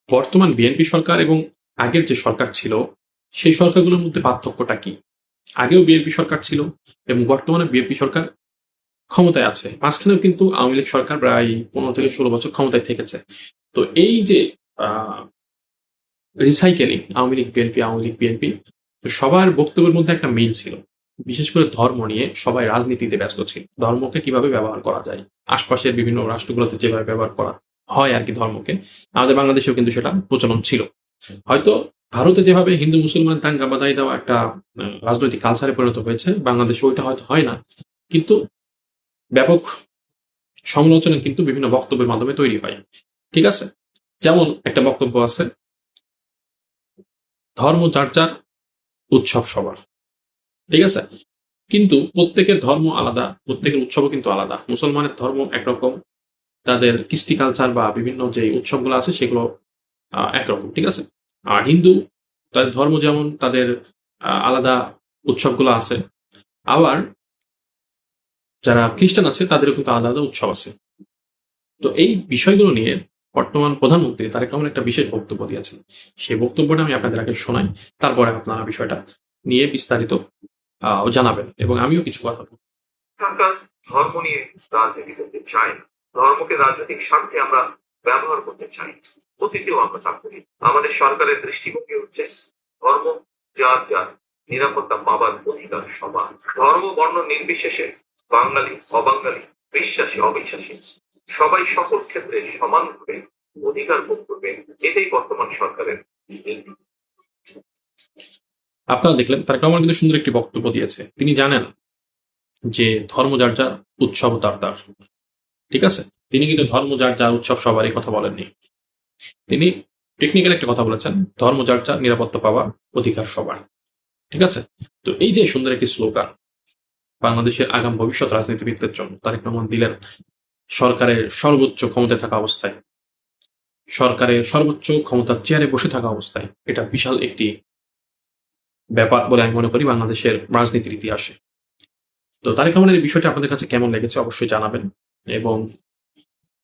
বর্তমান বিএনপি সরকার এবং আগের যে সরকার ছিল সেই সরকারগুলোর মধ্যে পার্থক্যটা কি? আগেও বিএনপি সরকার ছিল এবং বর্তমানে বিএনপি সরকার ক্ষমতায় আছে। মাঝখানেও কিন্তু আওয়ামী লীগ সরকার প্রায় 15 থেকে 16 বছর ক্ষমতায় থেকেছে। তো এই যে recycling, Awami League BNP, Awami League BNP, সবার বক্তব্যের মধ্যে একটা মিল ছিল। বিশেষ করে ধর্ম নিয়ে সবাই রাজনীতিতে ব্যস্ত ছিল। ধর্মকে কিভাবে ব্যবহার করা যায়, আশপাশের বিভিন্ন রাষ্ট্রগুলোতে যেভাবে ব্যবহার করা হয় আর কি ধর্মকে, আমাদের বাংলাদেশেও কিন্তু সেটা প্রচলন ছিল। হয়তো ভারতে যেভাবে হিন্দু মুসলমান দাঙ্গা বাঁধাই দেওয়া একটা রাজনৈতিক কালচারে পরিণত হয়েছে, বাংলাদেশে ওইটা হয়তো হয় না, কিন্তু ব্যাপক সমালোচনা কিন্তু বিভিন্ন বক্তব্যের মাধ্যমে তৈরি হয়। ঠিক আছে? যেমন একটা বক্তব্য আছে, ধর্ম যার যার, উৎসব সবার। ঠিক আছে? কিন্তু প্রত্যেকের ধর্ম আলাদা, প্রত্যেকের উৎসবও কিন্তু আলাদা। মুসলমানের ধর্ম একরকম, তাদের কৃষ্টি কালচার বা বিভিন্ন যে উৎসবগুলো আছে সেগুলো একরকম। ঠিক আছে? আর হিন্দু, তাদের ধর্ম যেমন, তাদের আলাদা উৎসবগুলো আছে। আবার যারা খ্রিস্টান আছে তাদেরও কিন্তু আলাদা আলাদা উৎসব আছে। তো এই বিষয়গুলো নিয়ে বর্তমান প্রধানমন্ত্রী তারেক রহমান একটা বিশেষ বক্তব্য দিয়েছেন। সেই বক্তব্যটা আমি আপনাদের আগে শোনাই, তারপরে আপনারা বিষয়টা নিয়ে বিস্তারিত জানাবেন এবং আমিও কিছু কথা বলব। সরকার ধর্ম নিয়ে রাজনীতি করতে চায় না, ধর্মকে রাজনৈতিক স্বার্থে আমরা ব্যবহার করতে চাই, অতীতেও আমরা তা করি। আমাদের সরকারের দৃষ্টিভঙ্গি হচ্ছে ধর্ম যার যার, নিরাপত্তা পাবার অধিকার সবার। ধর্ম বর্ণ নির্বিশেষে বাঙালি অবাঙালি, বিশ্বাসী অবিশ্বাসী, সবাই সকল ক্ষেত্রে সমানভাবে অধিকার ভোগ করবে, এটাই বর্তমান সরকারের নীতি। আপনারা দেখলেন তারেক রহমান কিন্তু সুন্দর একটি বক্তব্য দিয়েছে। তিনি জানেন যে ধর্ম যার যার, উৎসব তার তার। ঠিক আছে? তিনি কিন্তু ধর্ম যার যার, উৎসব সবার এই কথা বলেননি। তিনি টেকনিক্যাল একটা কথা বলেছেন, ধর্ম যার যার, নিরাপত্তা পাওয়ার অধিকার সবার। ঠিক আছে? তো এই যে সুন্দর একটি স্লোগান বাংলাদেশের আগাম ভবিষ্যৎ রাজনীতিবিদদের জন্য তারেক রহমান দিলেন সরকারের সর্বোচ্চ ক্ষমতায় থাকা অবস্থায়, সরকারের সর্বোচ্চ ক্ষমতার চেয়ারে বসে থাকা অবস্থায়, এটা বিশাল একটি ব্যাপার বলে আমি মনে করি বাংলাদেশের রাজনীতির ইতিহাসে। তো তারেক রহমানের এই বিষয়টা আপনাদের কাছে কেমন লেগেছে অবশ্যই জানাবেন। এবং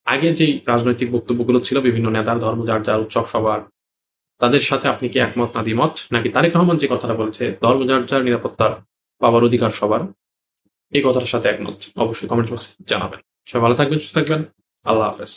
আগে যেই রাজনৈতিক বক্তব্যগুলো ছিল বিভিন্ন নেতার, ধর্ম যার যার, উৎসব সবার, তাদের সাথে আপনি কি একমত না দ্বিমত, নাকি তারেক রহমান যে কথাটা বলেছে ধর্ম যার যার, নিরাপত্তার পাওয়ার অধিকার সবার, এই কথাটার সাথে একমত অবশ্যই কমেন্ট বক্সে জানাবেন। সবাই ভালো থাকবেন, সুস্থ থাকবেন। আল্লাহ হাফেজ।